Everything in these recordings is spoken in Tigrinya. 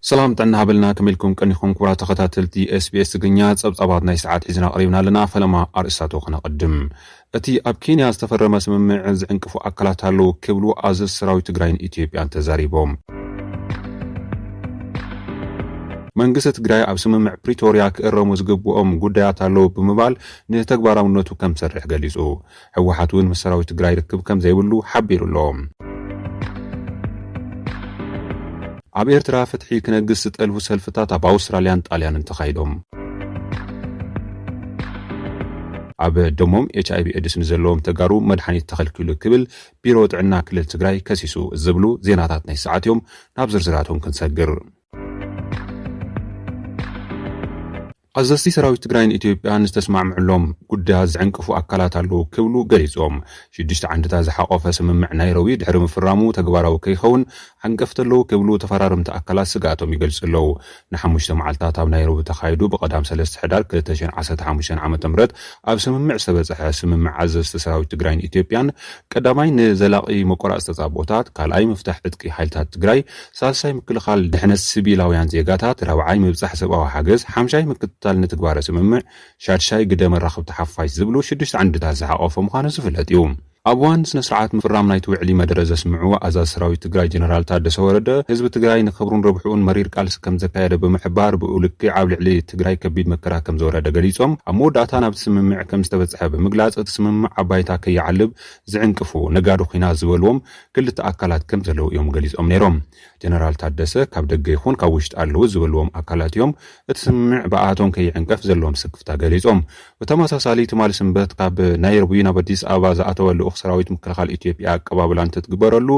سلام تعنا هبلنا كملكم كنيكم كورا تخاتلتي اس بي اس تغنيا صبصبات ناي ساعات حزنا قريبنا لنا فلما ارساتو خنقدم اتي اب كينيا استفرم سممع زعنقفو اكلات هالو كبلو ازز سراوي تግራይን ኢትዮጵያን ተዛሪቦም መንግስት ትግራይ ኣብ ስምምዕ ፕሪቶሪያ ክእረሙ ዝግብኦም ጉዳያት ኣለዉ ብምባል ንተግባራውነቱ ከም ሰርሕ ገሊጹ ህወሓት እውን መሰራዊ ትግራይ ርክብ ከም ዘይብሉ ሓቢሩሎ ኣብ ኤርትራ ፍትሒ ክነግስ ዝጠልቡ ሰልፍታት ኣብ ኣውስትራልያን ጣልያንን ተኻይዶም ኣብ ደሞም ኤችአይቪ ኤድስ ንዘለዎም ተጋሩ መድሓኒት ተኸልኪሉ ክብል ቢሮ ጥዕና ክልል ትግራይ ከሲሱ ዝብሉ ዜናታት ናይ ሰዓት እዮም ናብ ዝርዝራቶም ክንሰግር አዘስቲ ሰራዊት ትግራይን ኢትዮጵያን ዝተስማዕምዕሎም ጉዳያት ዝዕንቅፉ አካላት ኣለዉ ክብሉ ገሊጾም ሽዱሽተ ዓንድታት ዝሓቆፈ ስምምዕ ናይሮቢ ድሕሪ ምፍራሙ ተግባራዊ ከይኸውን ዓንቀፍተለዉ ክብሉ ተፈራርምቲ አካላት ስጋቶም ይገልጽለዉ ንሓሙሽተ መዓልታት ኣብ ናይሮቢ ተኻይዱ ብቐዳም 3 ሕዳር 2015 ዓመተ ምህረት ኣብ ስምምዕ ዝተበጽሐ ስምምዕ አዘስቲ ሰራዊት ትግራይን ኢትዮጵያን ቀዳማይ ንዘላቂ መቆራጽ ተጻብኦታት ካልኣይ ምፍታሕ ዕጥቂ ሓይልታት ትግራይ ሳልሳይ ምክልኻል ድሕነት ሲቪላውያን ዜጋታት ራብዓይ ምብጻሕ ሰብኣዊ ሓገዝ ሓምሻይ ምክትታል ንትግባረ ስምምዕ ሻድሻይ ግደ መራኸብቲ ሓፋሽ ዝብሉ ሽዱሽተ ዓንድታት ዝሓቆፈ ምዃኑ ዝፍለጥ እዩ ኣብዋን ስነ ስርዓት ምፍራም ናይቲ ውዕሊ መደረ ዘስምዑ ኣዛዝ ሰራዊት ትግራይ ጀነራል ታደሰ ወረደ ህዝቢ ትግራይ ንክብሩን ረብሑን መሪር ቃልሲ ከም ዘካየደ ብምሕባር ብኡልክዕ ኣብ ልዕሊ ትግራይ ከቢድ መከራ ከም ዝወረደ ገሊጾም ኣብ መወዳእታ ናብቲ ስምምዕ ከም ዝተበጽሐ ብምግላጽ እቲ ስምምዕ ኣባይታ ከይዓልብ ዝዕንቅፉ ነጋዶ ኩናት ዝበልዎም ክልተ ኣካላት ከም ዘለዉ እዮም ገሊጾም ነይሮም ጀነራል ታደሰ ካብ ደገ ይኹን ካብ ውሽጢ ኣለዉ ዝበልዎም ኣካላት እዮም እቲ ስምምዕ ብኣቶም ከይዕንቀፍ ዘለዎም ስክፍታ ገሊጾም ብተመሳሳሊ ትማል ስንበት ካብ ናይሮቢ ናብ ኣዲስ ኣበባ ዝኣተወሉ ሰራዊት ምክልኻል ኢትዮጵያ አቀባበላን ተትግበረሉ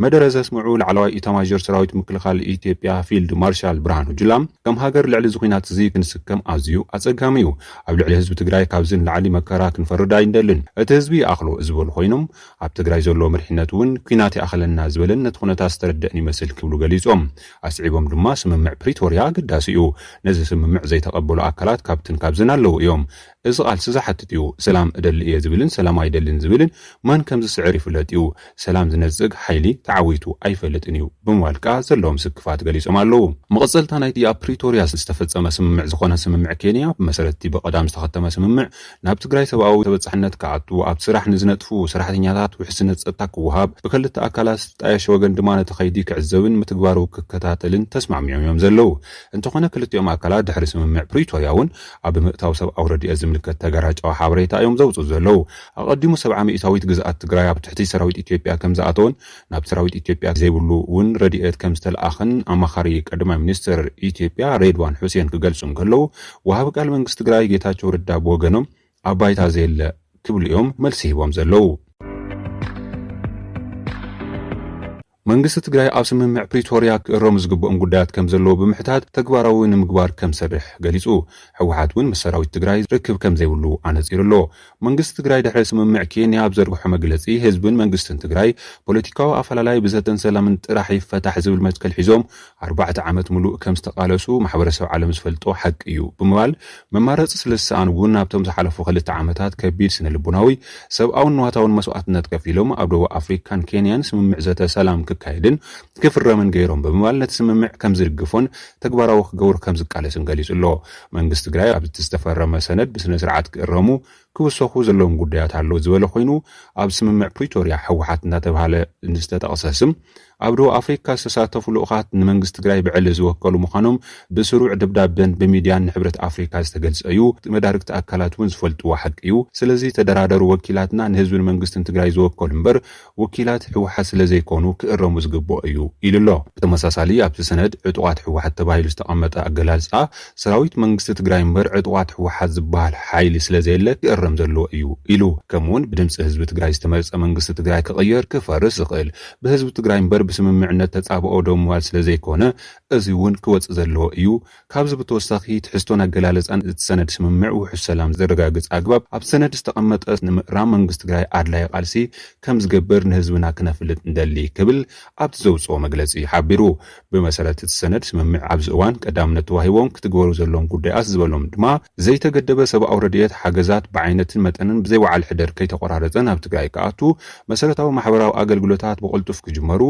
መደረ ዘስምዑ ላዕለዋይ ኢታማዦር ሰራዊት ምክልኻል ኢትዮጵያ ፊልድ ማርሻል ብርሃኑ ጁላም ከም ሃገር ልዕሊ ዝኹናት እዚ ክንስከም ኣዝዩ ኣጸጋሚ እዩ ኣብ ልዕሊ ህዝቢ ትግራይ ካብዝን ላዕሊ መከራ ክንፈርዳ ይንደልን እቲ ህዝቢ ኣኽሎ ዝበሉ ኮይኖም ኣብ ትግራይ ዘሎ ምርሕነት እውን ኩናት ኣኽለና ዝበለን ነቲ ኩነታት ዝተረድአን ይመስል ክብሉ ገሊጾም ኣስዒቦም ድማ ስምምዕ ፕሪቶሪያ ግዳሲ እዩ ነዚ ስምምዕ ዘይተቐበሉ ኣካላት ካብትን ካብዝን ኣለዉ እዮም እዚ ቃልሲ ዝሓትት እዩ ሰላም እደሊ እየ ዝብልን ሰላም ኣይደልን ዝብልን ማን ከም ዝስዕር ይፍለጥ እዩ ሰላም ዝነጽግ ሓይሊ ተዓዊቱ ኣይፈልጥን እዩ ብምባልካ ዘለዎም ስክፋት ገሊጾም ኣለዉ መቐጸልታ ናይቲ ኣብ ፕሪቶሪያ ዝተፈጸመ ስምምዕ ዝኾነ ስምምዕ ኬንያ ብመሰረቲ በቐዳም ዝተኸተመ ስምምዕ ናብ ትግራይ ሰብኣዊ ተበጻሕነት ከኣቱ ኣብ ስራሕ ንዝነጥፉ ሰራሕተኛታት ውሕስነት ጸጥታ ክወሃብ ብክልተ ኣካላት ዝጣየሸ ወገን ድማ ነቲ ኸይዲ ክዕዘብን ምትግባሩ ክከታተልን ተስማዕሚዖም እዮም ዘለዉ እንተኾነ ክልቲኦም ኣካላት ድሕሪ ስምምዕ ፕሪቶሪያ እውን ኣብ ምእታው ሰብኣዊ ረድኤት ዝምልከት ተጋራጫዊ ሓበሬታ እዮም ዘውፅኡ ዘለዉ ኣቐዲሙ 70% ግዝኣት ትግራይ ኣብ ትሕቲ ሰራዊት ኢትዮጵያ ከም ዝኣተወን ናብ ሰራዊት ኢትዮጵያ ዘይብሉ እውን ረድኤት ከም ዝተለኣኸን ኣማኻሪ ቀዳማይ ሚኒስትር ኢትዮጵያ ሬድዋን ሁሴን ክገልጹም ከለዉ ወሃቢ ቃል መንግስቲ ትግራይ ጌታቸው ረዳ ብወገኖም ኣባይታ ዘየለ ክብሉ እዮም መልሲ ሂቦም ዘለዉ መንግስቲ ትግራይ ኣብ ስምምዕ ፕሪቶሪያ ክእረሙ ዝግብኦም ጉዳያት ከም ዘለዎ ብምሕታት ተግባራዊ ንምግባር ከም ሰርሕ ገሊጹ ህወሓት እውን ምስ ሰራዊት ትግራይ ርክብ ከም ዘይብሉ ኣነጺሩሎ መንግስቲ ትግራይ ድሕሪ ስምምዕ ኬንያ ኣብ ዘርግሖ መግለጺ ህዝብን መንግስትን ትግራይ ፖለቲካዊ ኣፈላላይ ብዘተን ሰላምን ጥራሕ ይፈታሕ ዝብል መትከል ሒዞም 4 ዓመት ሙሉእ ከም ዝተቃለሱ ማሕበረሰብ ዓለም ዝፈልጦ ሓቂ እዩ ብምባል መማረፂ ስለዝሰኣን እውን ናብቶም ዝሓለፉ 2 ዓመታት ከቢድ ስነ ልቡናዊ ሰብኣውን ንዋታውን መስዋዕትነት ከፊሎም ኣብ ደቡብ ኣፍሪካን ኬንያን ስምምዕ ዘተ ሰላም ክካይድን ክፍረምን ገይሮም ብምባል ነቲ ስምምዕ ከም ዝድግፎን ተግባራዊ ክገብሩ ከም ዝቃለስን ገሊጹሎ መንግስቲ ትግራይ ኣብ ዝተፈረመ ሰነድ ብስነ ስርዓት ክእረሙ ክውሰኹ ዘለዎም ጉዳያት ኣለዉ ዝበለ ኮይኑ ኣብ ስምምዕ ፕሪቶሪያ ህወሓት እናተባሃለ ዝተጠቕሰ ስም ኣብ ደቡብ ኣፍሪካ ዝተሳተፉ ልኡኻት ንመንግስቲ ትግራይ ብዕሊ ዝወከሉ ምዃኖም ብስሩዕ ደብዳቤን ብሚድያን ንሕብረት ኣፍሪካ ዝተገልጸ እዩ መዳርግቲ ኣካላት እውን ዝፈልጥዎ ሓቂ እዩ ስለዚ ተደራደሩ ወኪላትና ንህዝብን መንግስትን ትግራይ ዝወከሉ እምበር ወኪላት ህወሓት ስለዘይኮኑ ክእረሙ ዝግብኦ እዩ ኢሉሎ ብተመሳሳሊ ኣብቲ ሰነድ ዕጡቓት ህወሓት ተባሂሉ ዝተቐመጠ ኣገላልጻ ሰራዊት መንግስቲ ትግራይ እምበር ዕጡቓት ህወሓት ዝበሃል ሓይሊ ስለዘየለ ክእረም ዘለዎ እዩ ኢሉ ከምኡውን ብድምፂ ህዝቢ ትግራይ ዝተመረፀ መንግስቲ ትግራይ ክቕየር ክፈርስ ዝኽእል ብህዝቢ ትግራይ እምበር ስምምዕነት ተጻብኦ ደምዋል ስለዘይኮነ እዚ እውን ክወጽእ ዘለዎ እዩ ካብዚ ብተወሳኺ ትሕዝቶን ኣገላለጻን ሰነድ ስምምዕ ውሕስ ሰላም ዘረጋግጽ ኣግባብ ኣብ ሰነድ ዝተቐመጠ ንምእራም መንግስቲ ትግራይ ኣድላይ ቃልሲ ከም ዝገብር ንህዝብና ክነፍልጥ እንደሊ ክብል ኣብቲ ዘውፅኦ መግለጺ ሓቢሩ ብመሰረት እቲ ሰነድ ስምምዕ ኣብዚ እዋን ቀዳምነት ተዋሂቦም ክትግበሩ ዘለዎም ጉዳያት ዝበሎም ድማ ዘይተገደበ ሰብኣዊ ረድኤት ሓገዛት ብዓይኒ ዓይነትን መጠንን ብዘይ ወዓል ሕደር ከይተቆራረፀን ኣብ ትግራይ ከኣቱ መሰረታዊ ማሕበራዊ ኣገልግሎታት ብቕልጡፍ ክጅመሩ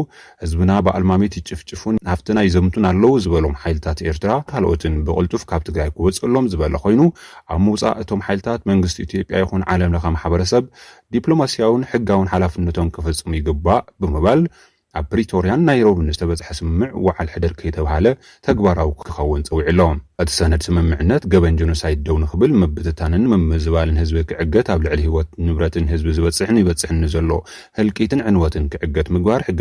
ህዝብና ብኣልማሚት ይጭፍጭፉን ናፍትና ይዘምቱን ኣለዉ ዝበሎም ሓይልታት ኤርትራ ካልኦትን ብቕልጡፍ ካብ ትግራይ ክወፅሎም ዝበለ ኮይኑ ኣብ ምውፃእ እቶም ሓይልታት መንግስቲ ኢትዮጵያ ይኹን ዓለም ለኸ ማሕበረሰብ ዲፕሎማስያውን ሕጋውን ሓላፍነቶም ክፈጽሙ ይግባእ ብምባል ኣብ ፕሪቶርያን ናይሮቢን ዝተበጽሐ ስምምዕ ወዓል ሕደር ከይተባሃለ ተግባራዊ ክኸውን ፀዊዑ ኣሎም። እቲ ሰነድ ስምምዕነት ገበን ጀኖሳይድ ደው ንኽብል ምብትታንን ምምዝባልን ህዝቢ ክዕገት ኣብ ልዕሊ ህይወት ንብረትን ህዝቢ ዝበፅሕን ይበፅሕን ዘሎ ህልቂትን ዕንወትን ክዕገት ምግባር ሕገ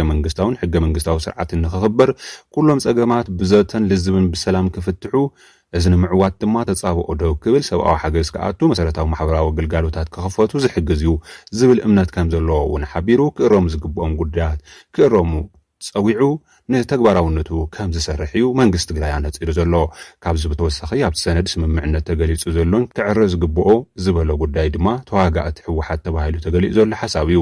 መንግስታዊ ስርዓትን ንኽኽበር ኩሎም ፀገማት ብዘተን ልዝብን ብሰላም ክፍትሑ እዝኒ ምዕዋት ድማ ተጻብኦ ደው ክብል ሰብኣዊ ሓገዝ ከኣቱ መሰረታዊ ማሕበራዊ ግልጋሎታት ክኽፈቱ ዝሕግዝ እዩ ዝብል እምነት ከም ዘለዎ እውን ሓቢሩ ክእረሙ ዝግብኦም ጉዳያት ክእረሙ ፀዊዑ ንተግባራውነቱ ከም ዝሰርሕ እዩ መንግስቲ ትግራይ ኣነፂሩ ዘሎ። ካብዚ ብተወሳኺ ኣብቲ ሰነድ ስምምዕነት ተገሊጹ ዘሎን ክዕረ ዝግብኦ ዝበሎ ጉዳይ ድማ ተዋጋእቲ ሕወሓት ተባሂሉ ተገሊጹ ዘሎ ሓሳብ እዩ።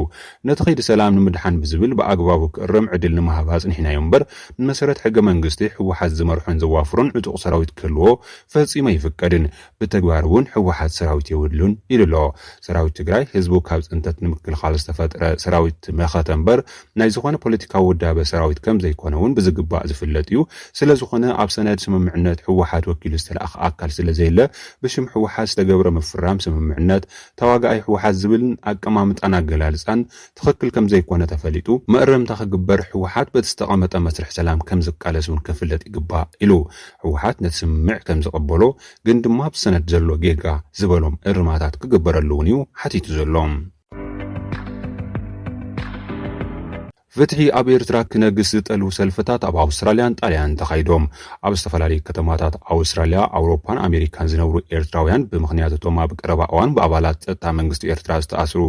ነቲ ከይዲ ሰላም ንምድሓን ብዝብል ብኣግባቡ ክእረም ዕድል ንምሃብ ኣጽኒሕናዮ እምበር ንመሰረት ሕገ መንግስቲ ሕወሓት ዝመርሖን ዘዋፍሮን ዕጡቕ ሰራዊት ክህልዎ ፈጺመ ይፍቀድን ብተግባር እውን ሕወሓት ሰራዊት የብሉን ኢሉ ኣሎ። ሰራዊት ትግራይ ህዝቡ ካብ ጽንተት ንምክልኻል ዝተፈጥረ ሰራዊት መኸተ እምበር ናይ ዝኾነ ፖለቲካዊ ውዳበ ሰራዊት ከም ዘይኮነ እውን ብዝግባእ ዝፍለጥ እዩ። ስለ ዝኾነ ኣብ ሰነድ ስምምዕነት ሕወሓት ወኪሉ ዝተለኣኸ ኣካል ስለ ዘየለ ብሽም ሕወሓት ዝተገብረ ምፍራም ስምምዕነት ተዋጋኣይ ሕወሓት ዝብልን ኣቀማምጣን ኣገላልፃን ትኽክል ከም ዘይኮነ ተፈሊጡ መእረምታ ክግበር ሕወሓት በቲ ዝተቐመጠ መስርሕ ሰላም ከም ዝቃለስ እውን ክፍለጥ ይግባእ ኢሉ ሕወሓት ነቲ ስምምዕ ከም ዝቐበሎ ግን ድማ ብሰነድ ዘሎ ጌጋ ዝበሎም እርማታት ክግበረሉ እውን እዩ ሓቲቱ ዘሎም። ፍትሒ ኣብ ኤርትራ ክነግስ ዝጠልቡ ሰልፍታት ኣብ ኣውስትራልያን ጣልያን ተኻይዶም። ኣብ ዝተፈላለዩ ከተማታት ኣውስትራልያ፣ ኣውሮፓን ኣሜሪካን ዝነብሩ ኤርትራውያን ብምኽንያት እቶም ኣብ ቀረባ እዋን ብኣባላት ጸጥታ መንግስቲ ኤርትራ ዝተኣስሩ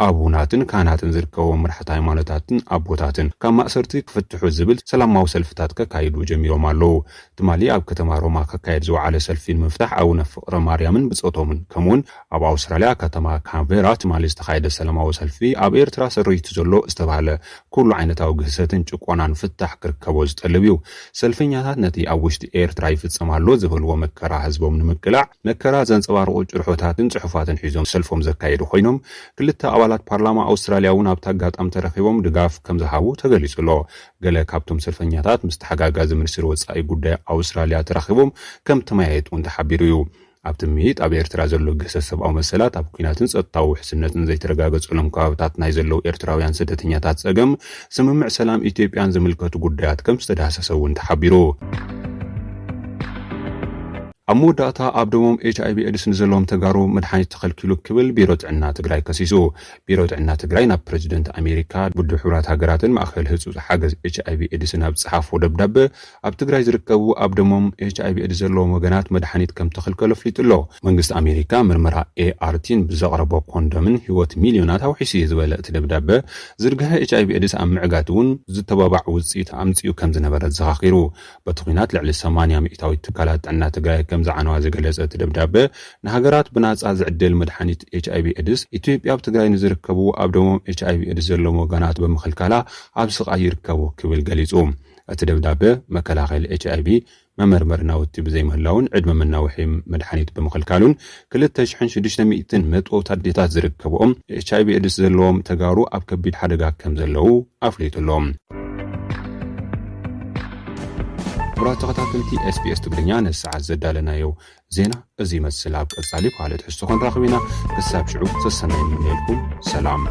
ኣቡናትን ካህናትን ዝርከቦም መራሕቲ ሃይማኖታትን ኣቦታትን ካብ ማእሰርቲ ክፍትሑ ዝብል ሰላማዊ ሰልፍታት ከካይዱ ጀሚሮም ኣለዉ። ትማሊ ኣብ ከተማ ሮማ ከካየድ ዝወዓለ ሰልፊ ንምፍታሕ ኣቡነ ፍቅረ ማርያምን ብጾቶምን ከምኡውን ኣብ ኣውስትራልያ ከተማ ካንቤራ ትማሊ ዝተኻየደ ሰላማዊ ሰልፊ ኣብ ኤርትራ ሰሪቱ ዘሎ ዝተባሃለ ኩሉ ዓይነታዊ ግህሰትን ጭቆናን ፍታሕ ክርከቦ ዝጠልብ እዩ። ሰልፈኛታት ነቲ ኣብ ውሽጢ ኤርትራ ይፍጸማሎ ዝብልዎ መከራ ህዝቦም ንምቅላዕ መከራ ዘንጸባርቑ ጭርሖታትን ጽሑፋትን ሒዞም ሰልፎም ዘካየዱ ኮይኖም ክልተ ኣባላት ፓርላማ ኣውስትራልያ እውን ኣብቲ ኣጋጣሚ ተረኺቦም ድጋፍ ከም ዝሃቡ ተገሊጹ ኣሎ። ገለ ካብቶም ሰልፈኛታት ምስ ተሓጋጋዚ ሚኒስትሪ ወጻኢ ጉዳይ ኣውስትራልያ ተራኺቦም ከም ተመያየጡ ተሓቢሩ እዩ። ኣብቲ ምይጥ ኣብ ኤርትራ ዘሎ ግህሰት ሰብኣዊ መሰላት ኣብ ኩናትን ጸጥታዊ ውሕስነትን ዘይተረጋገጸሎም ከባቢታት ናይ ዘለው ኤርትራውያን ስደተኛታት ጸገም ስምምዕ ሰላም ኢትዮጵያን ዝምልከቱ ጉዳያት ከም ዝተዳሰሰ እውን ተሓቢሩ። ኣብ መወዳእታ ኣብ ደሞም HIV ኤድስ ንዘለዎም ተጋሩ መድሓኒት ተኸልኪሉ ክብል ቢሮ ጥዕና ትግራይ ከሲሱ። ቢሮ ጥዕና ትግራይ ናብ ፕሬዚደንት ኣሜሪካ ውድብ ሕብራት ሃገራትን ማእከል ህጹጽ ሓገዝ HIV ኤድስን ኣብ ጽሓፎ ደብዳቤ ኣብ ትግራይ ዝርከቡ ኣብ ደሞም HIV ኤድስ ዘለዎም ወገናት መድሓኒት ከም ተኸልከሉ ኣፍሊጡ ኣሎ። መንግስቲ ኣሜሪካ ምርመራ ARTን ብዘቕረቦ ኮንዶምን ህይወት ሚልዮናት ኣውሒሱ ዝበለ እቲ ደብዳቤ ዝርግሐ HIV ኤድስ ኣብ ምዕጋት እውን ዝተባባዕ ውፅኢት ኣምፂኡ ከም ዝነበረ ዘኻኺሩ። በቲ ኩናት ልዕሊ 80 ሚእታዊ ትካላት ጥዕና ትግራይ ከም ዝዓነዋ ዝገለጸ እቲ ደብዳቤ ንሃገራት ብናጻ ዝዕደል መድሓኒት HIV ኤድስ ኢትዮጵያ ኣብ ትግራይ ንዝርከቡ ኣብ ደሞም HIV ኤድስ ዘለዎም ወገናት ብምኽልካላ ኣብ ስቓይ ይርከቡ ክብል ገሊጹ። እቲ ደብዳቤ መከላኸሊ HIV መመርመሪ ናውቲ ብዘይምህላውን ዕድመ መናውሒ መድሓኒት ብምኽልካሉን 2600 መጥወውቲ ኣዴታት ዝርከብኦም HIV ኤድስ ዘለዎም ተጋሩ ኣብ ከቢድ ሓደጋ ከም ዘለዉ ኣፍሊጡሎም። ክቡራት ተኸታተልቲ SBS ትግርኛ ነሰዓት ዘዳለናዮ ዜና እዚ ይመስል። ኣብ ቀጻሊ ካልኦት ሕሶ ክንራኸብ ኢና። ክሳብ ሽዑ ሰናይ ንብለልኩም ሰላም።